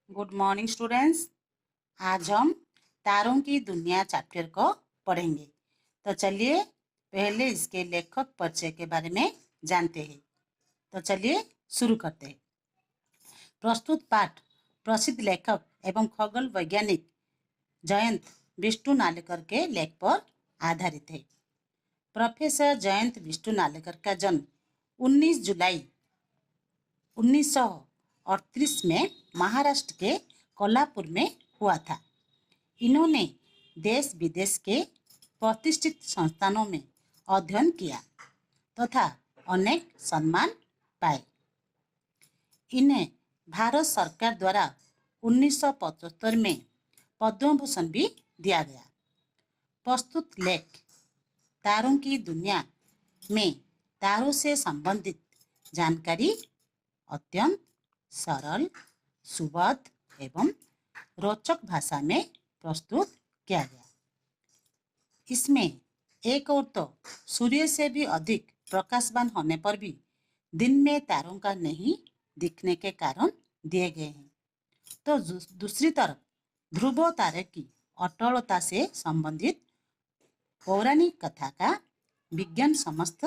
Good morning students. आज हम तारों की दुनिया चैप्टर को पढ़ेंगे। तो चलिए पहले इसके लेखक परिचय के बारे में जानते हैं। तो चलिए शुरू करते हैं। प्रस्तुत पाठ प्रसिद्ध लेखक एवं खगोल वैज्ञानिक जयंत विष्णु नालेकर के लेख पर आधारित है। प्रोफेसर जयंत विष्णु नालेकर का जन्म 19 जुलाई 1938 में महाराष्ट्र के कोल्हापुर में हुआ था। इन्होंने देश विदेश के प्रतिष्ठित संस्थानों में अध्ययन किया तथा अनेक सम्मान पाए। इन्हें भारत सरकार द्वारा 1975 में पद्म भूषण भी दिया गया। प्रस्तुत लेख तारों की दुनिया में तारों से संबंधित जानकारी अत्यंत सरल, सुबोध एवं रोचक भाषा में प्रस्तुत किया गया। इसमें एक और तो सूर्य से भी अधिक प्रकाशवान होने पर भी दिन में तारों का नहीं दिखने के कारण दिए गए हैं, तो दूसरी तरफ ध्रुव तारे की अटलता से संबंधित पौराणिक कथा का विज्ञान समस्त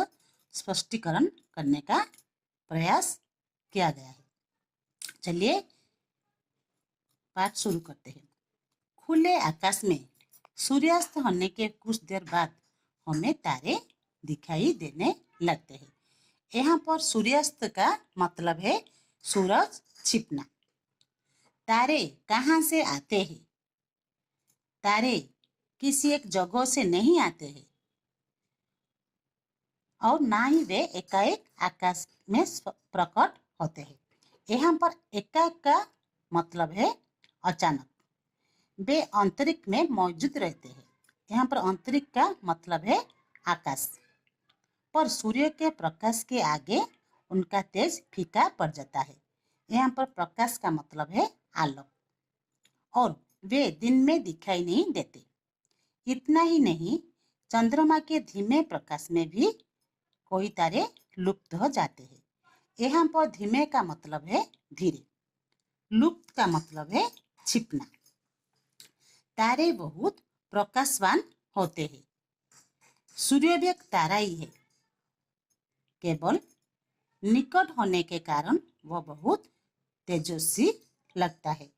स्पष्टीकरण करने का प्रयास किया गया है। चलिए पाठ शुरू करते हैं। खुले आकाश में सूर्यास्त होने के कुछ देर बाद हमें तारे दिखाई देने लगते हैं। यहाँ पर सूर्यास्त का मतलब है सूरज छिपना। तारे कहाँ से आते हैं? तारे किसी एक जगह से नहीं आते हैं और ना ही वे एकाएक आकाश में प्रकट होते हैं। यहाँ पर एकाएक का मतलब है अचानक। वे अंतरिक्ष में मौजूद रहते हैं। यहाँ पर अंतरिक्ष का मतलब है आकाश, पर सूर्य के प्रकाश के आगे उनका तेज फीका पड़ जाता है। यहाँ पर प्रकाश का मतलब है आलोक, और वे दिन में दिखाई नहीं देते। इतना ही नहीं, चंद्रमा के धीमे प्रकाश में भी कोई तारे लुप्त हो जाते हैं। यहाँ पर धीमे का मतलब है धीरे, लुप्त का मतलब है छिपना। तारे बहुत प्रकाशवान होते हैं। सूर्य भी एक तारा ही है, केवल निकट होने के कारण वह बहुत तेजस्वी लगता है।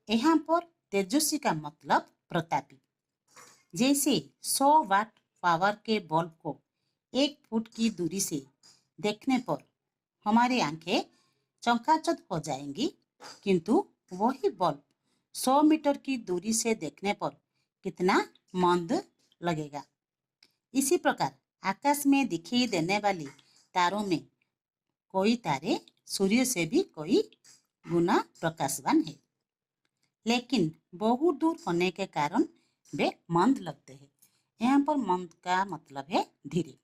यहाँ पर तेजस्वी का मतलब प्रतापी। जैसे 100 वाट पावर के बल्ब को 1 फुट की दूरी से देखने पर हमारी आंखें चौंकाचौंध हो जाएंगी, किंतु वही बल्ब 100 मीटर की दूरी से देखने पर कितना मंद लगेगा। इसी प्रकार आकाश में दिखाई देने वाली तारों में कोई तारे सूर्य से भी कोई गुना प्रकाशवान है, लेकिन बहुत दूर होने के कारण वे मंद लगते हैं। यहाँ पर मंद का मतलब है धीरे।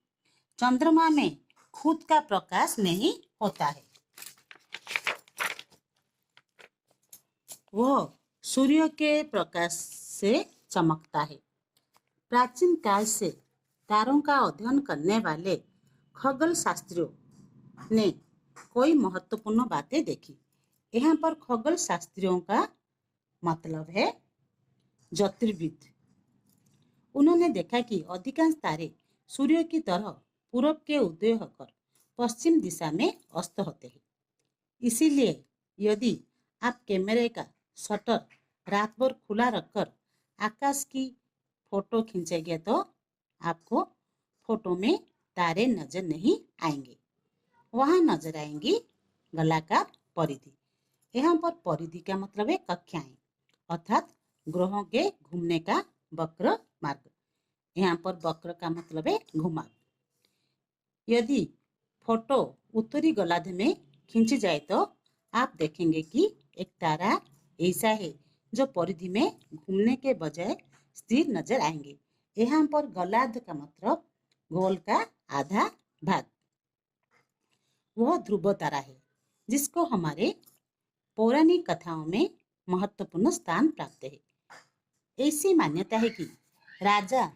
चंद्रमा में खुद का प्रकाश नहीं होता है, वह सूर्य के प्रकाश से चमकता है। प्राचीन काल से तारों का अध्ययन करने वाले खगोल शास्त्रियों ने कोई महत्वपूर्ण बातें देखी। यहाँ पर खगोल शास्त्रियों का मतलब है ज्योतिर्विद। उन्होंने देखा कि अधिकांश तारे सूर्य की तरह पूरब के उदय होकर पश्चिम दिशा में अस्त होते हैं। इसीलिए यदि आप कैमरे का शटर रात भर खुला रखकर आकाश की फोटो खींचेंगे तो आपको फोटो में तारे नजर नहीं आएंगे। वहां नजर आएंगी गोलाकार परिधि। यहाँ पर परिधि का मतलब है कक्षाएं, अर्थात ग्रहों के घूमने का वक्र मार्ग। यहाँ पर वक्र का मतलब है घुमाव। यदि फोटो उत्तरी गोलार्ध में खींची जाए तो आप देखेंगे कि एक तारा ऐसा है जो परिधि में घूमने के बजाय स्थिर नजर आएंगे। यहाँ पर गोलार्ध का मतलब गोल का आधा भाग। वह ध्रुव तारा है जिसको हमारे पौराणिक कथाओं में महत्वपूर्ण स्थान प्राप्त है। ऐसी मान्यता है कि राजा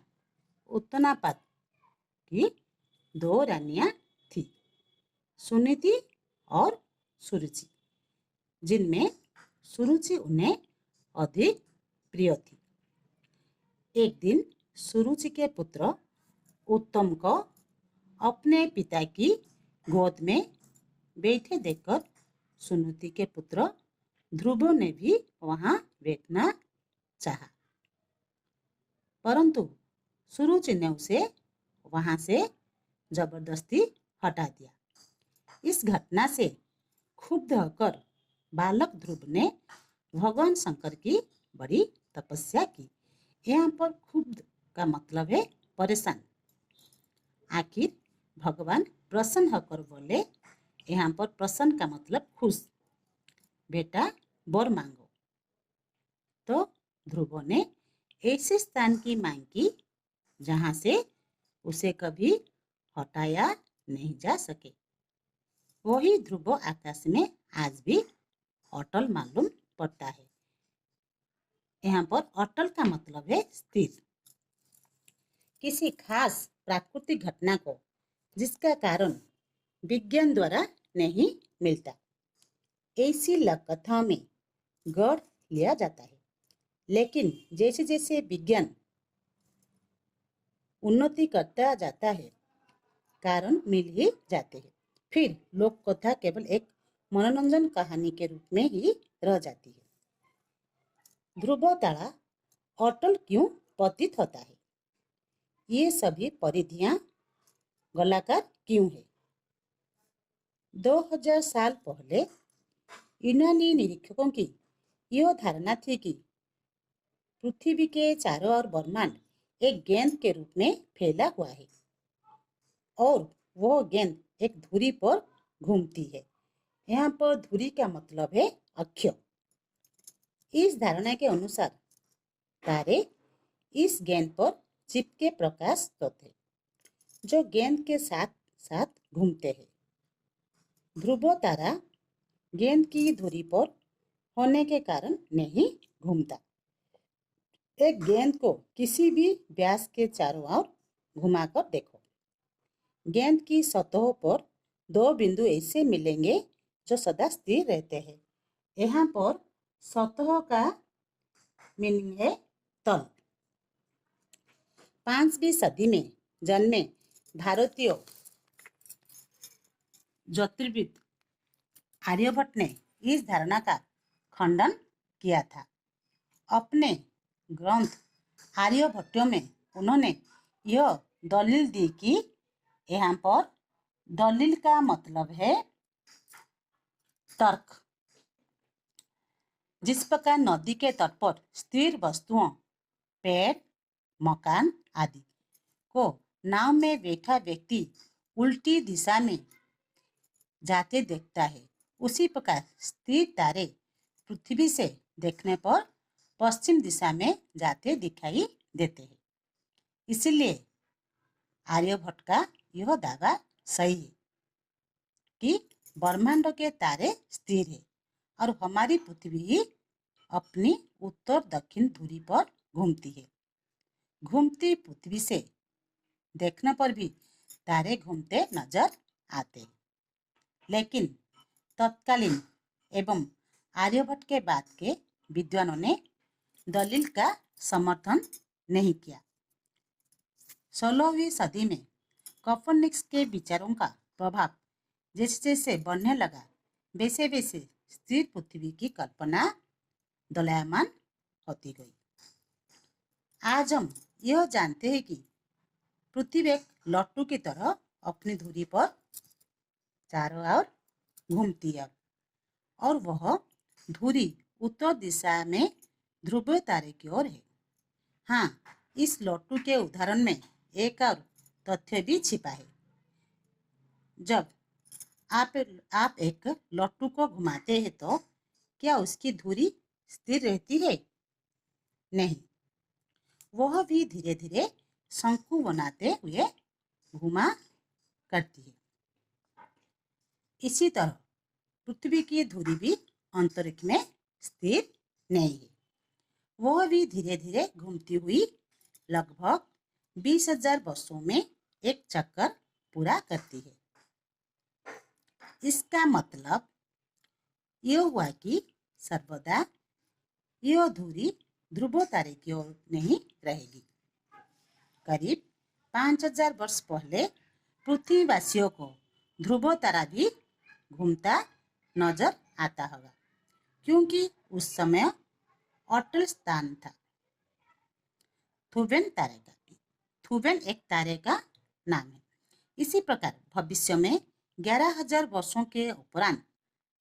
उत्तनापाद की 2 रानियां थी, सुनीति और सुरुचि, जिनमें सुरुचि उन्हें अधिक प्रिय थी। एक दिन सुरुचि के पुत्र उत्तम को अपने पिता की गोद में बैठे देखकर सुनीति के पुत्र ध्रुव ने भी वहां बैठना चाहा, परंतु सुरुचि ने उसे वहां से जबरदस्ती हटा दिया। इस घटना से क्षुब्ध होकर बालक ध्रुव ने भगवान शंकर की बड़ी तपस्या की। यहाँ पर क्षुब्ध का मतलब है परेशान। आखिर भगवान प्रसन्न होकर बोले, यहाँ पर प्रसन्न का मतलब खुश, बेटा वर मांगो। तो ध्रुव ने ऐसे स्थान की मांग की जहाँ से उसे कभी हटाया नहीं जा सके। वही ध्रुव आकाश में आज भी अटल मालूम पड़ता है। यहाँ पर अटल का मतलब है स्थिर। किसी खास प्राकृतिक घटना को जिसका कारण विज्ञान द्वारा नहीं मिलता, ऐसी कथाओं में गढ़ लिया जाता है। लेकिन जैसे जैसे विज्ञान उन्नति करता जाता है, कारण मिल ही जाते हैं। फिर लोक कथा केवल एक मनोरंजन कहानी के रूप में ही रह जाती है। ध्रुव तारा अटल क्यों पतित होता है? ये सभी परिधियां गोलाकार क्यों है? 2000 साल पहले यूनानी निरीक्षकों की यह धारणा थी कि पृथ्वी के चारों ओर ब्रह्मांड एक गेंद के रूप में फैला हुआ है और वह गेंद एक धुरी पर घूमती है। यहाँ पर धुरी का मतलब है अक्ष। इस धारणा के अनुसार तारे इस गेंद पर चिपके प्रकाश होते जो गेंद के साथ साथ घूमते हैं। ध्रुव तारा गेंद की धुरी पर होने के कारण नहीं घूमता। एक गेंद को किसी भी व्यास के चारों ओर घुमाकर देखो, गेंद की सतहों पर दो बिंदु ऐसे मिलेंगे जो सदा स्थिर रहते हैं। यहाँ पर सतह का मीनिंग है तल। 5वीं सदी में जन्मे भारतीय ज्योतिर्विद आर्यभट्ट ने इस धारणा का खंडन किया था। अपने ग्रंथ आर्यभट्ट में उन्होंने यह दलील दी कि यहाँ पर दलील का मतलब है तर्क। जिस प्रकार नदी के तट पर स्थिर वस्तुओं, पेड़, मकान आदि को नाव में बैठा व्यक्ति उल्टी दिशा में जाते देखता है, उसी प्रकार स्थिर तारे पृथ्वी से देखने पर पश्चिम दिशा में जाते दिखाई देते हैं। इसलिए आर्यभट्ट का यह दावा सही है कि ब्रह्मांड के तारे स्थिर है और हमारी पृथ्वी अपनी उत्तर दक्षिण धुरी पर घूमती है। घूमती पृथ्वी से देखने पर भी तारे घूमते नजर आते हैं। लेकिन तत्कालीन एवं आर्यभट्ट के बाद के विद्वानों ने दलील का समर्थन नहीं किया। 16वीं सदी में कोपरनिकस के विचारों का प्रभाव जैसे जैसे बढ़ने लगा, वैसे वैसे स्थिर पृथ्वी की कल्पना दलायमान होती गई। आज हम यह जानते हैं कि पृथ्वी एक लट्टू की तरह अपनी धुरी पर चारों ओर घूमती है और वह धुरी उत्तर दिशा में ध्रुव तारे की ओर है। हाँ, इस लट्टू के उदाहरण में एक और तथ्य भी छिपा है। जब आप एक लट्टू को घुमाते हैं तो क्या उसकी धुरी स्थिर रहती है? नहीं, वह भी धीरे धीरे शंकु बनाते हुए घुमा करती है। इसी तरह पृथ्वी की धुरी भी अंतरिक्ष में स्थिर नहीं है, वह भी धीरे धीरे घूमती हुई लगभग 20,000 वर्षों में एक चक्कर पूरा करती है। इसका मतलब यह हुआ कि सर्वदा यह धुरी ध्रुव तारे की ओर नहीं रहेगी। करीब 5000 वर्ष पहले पृथ्वीवासियों को ध्रुव तारा भी घूमता नजर आता होगा, क्योंकि उस समय अटल स्थान था। थुबेन एक तारे का नाम है। इसी प्रकार भविष्य में 11,000 वर्षों के उपरांत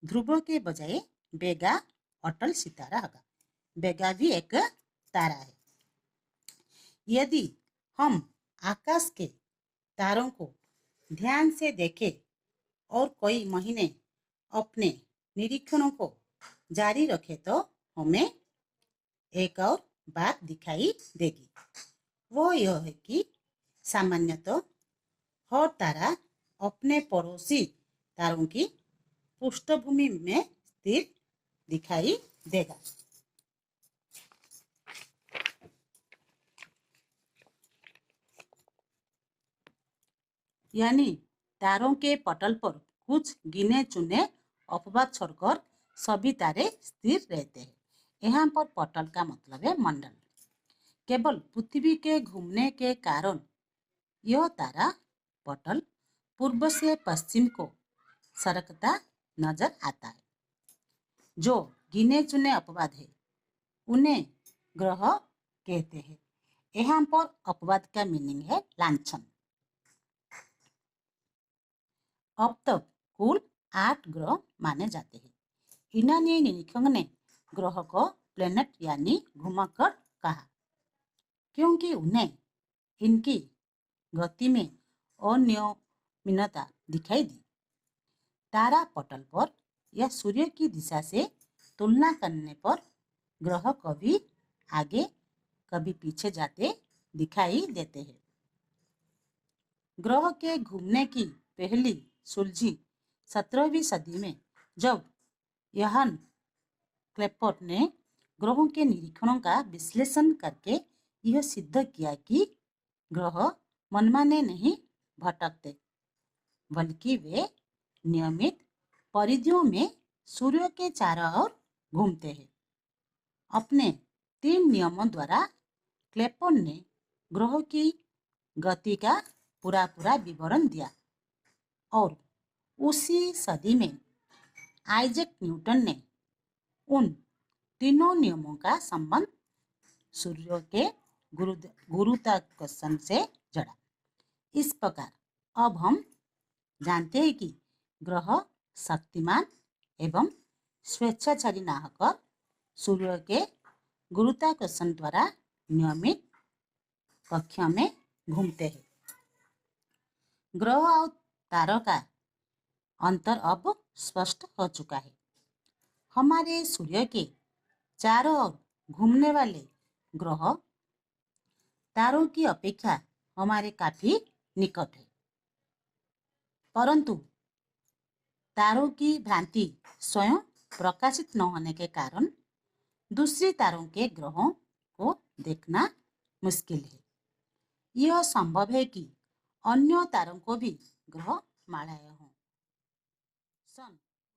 ध्रुव के बजाय बेगा अटल सितारा होगा। बेगा भी एक तारा है। यदि हम आकाश के तारों को ध्यान से देखें और कई महीने अपने निरीक्षणों को जारी रखें तो हमें एक और बात दिखाई देगी। वो यह है कि सामान्यतः हर तारा अपने पड़ोसी तारों की पृष्ठभूमि में स्थिर दिखाई देगा। यानी तारों के पटल पर कुछ गिने चुने अपवाद छोड़कर सभी तारे स्थिर रहते हैं। यहाँ पर पटल का मतलब है मंडल। केवल पृथ्वी के घूमने के कारण यह तारा पटल पूर्व से पश्चिम को सरकता नजर आता है। जो गिने चुने अपवाद है उन्हें ग्रह कहते हैं। यहाँ पर अपवाद का मीनिंग है लांछन। अब तक कुल 8 ग्रह माने जाते हैं। यूनानी निरीक्षक ने ग्रह को प्लेनेट यानी घुमक्कड़ कहा, क्योंकि उन्हें इनकी गति में अनियमितता दिखाई दी। तारा पटल पर या सूर्य की दिशा से तुलना करने पर ग्रह कभी आगे कभी पीछे जाते दिखाई देते हैं। ग्रह के घूमने की पहली सुलझी 17वीं सदी में, जब योहान क्लेपर्ट ने ग्रहों के निरीक्षणों का विश्लेषण करके यह सिद्ध किया कि ग्रह मनमाने नहीं भटकते, बल्कि वे नियमित परिधियों में सूर्य के चारों ओर घूमते हैं। अपने 3 नियमों द्वारा क्लेपर्ट ने ग्रहों की गति का पूरा विवरण दिया और उसी सदी में आइजैक न्यूटन ने उन तीनों नियमों का संबंध सूर्य के गुरुत्वाकर्षण से जोड़ा। इस प्रकार अब हम जानते हैं कि ग्रह शक्तिमान एवं स्वेच्छाचारी न होकर सूर्य के गुरुत्वाकर्षण द्वारा नियमित कक्षा में घूमते हैं। ग्रह और तारों का अंतर अब स्पष्ट हो चुका है। हमारे सूर्य के चारों ओर घूमने वाले ग्रह तारों की अपेक्षा हमारे काफी निकट है, परंतु तारों की भ्रांति स्वयं प्रकाशित न होने के कारण दूसरी तारों के ग्रहों को देखना मुश्किल है। यह संभव है कि अन्य तारों को भी ग्रह मालाएं हों। सन